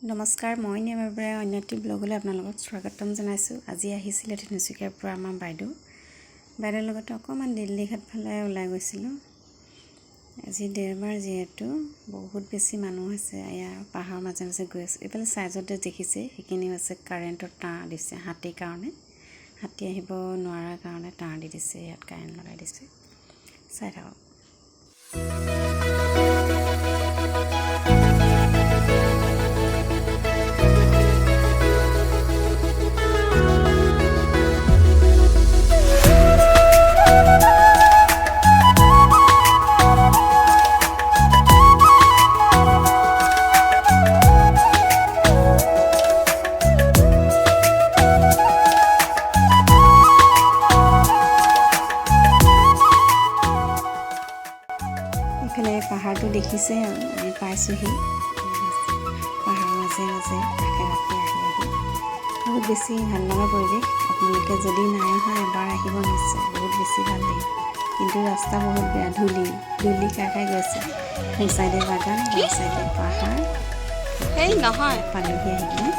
নমস্কাৰ, মই নিয়মৰ পৰা অন্য এটি ব্লগলৈ আপোনালোকক স্বাগতম জনাইছোঁ। আজি আহিছিলে তিনিচুকীয়াৰ পৰা আমাৰ বাইদেউৰ লগতে অকণমান দিল্লী ঘাট ফালে ওলাই গৈছিলোঁ। আজি দেওবাৰ যিহেতু বহুত বেছি মানুহ আছে। এয়া পাহাৰৰ মাজে মাজে গৈ আছে। এইফালে চাইজতে দেখিছে সেইখিনি হৈছে কাৰেণ্টৰ তাঁৰ দিছে হাতীৰ কাৰণে। হাতী আহিব নোৱাৰাৰ কাৰণে তাঁৰ দি দিছে, ইয়াত কাৰেণ্ট লগাই দিছে। চাই থাকক। এইফালে পাহাৰটো দেখিছে, আমি পাইছোঁহি। পাহাৰৰ মাজে মাজে কাষে কাষে আহি বহুত বেছি ভাল লগা পৰিৱেশ। আপোনালোকে যদি নাই অহা এবাৰ আহিব নিশ্চয়, বহুত বেছি ভাল লাগে। কিন্তু ৰাস্তা বহুত বেয়া, ধূলি খাই গৈছে। সোঁ চাইডে বাগান, বাওঁ চাইডে পাহাৰ। সেই নহয় পালেহি আহি কিনে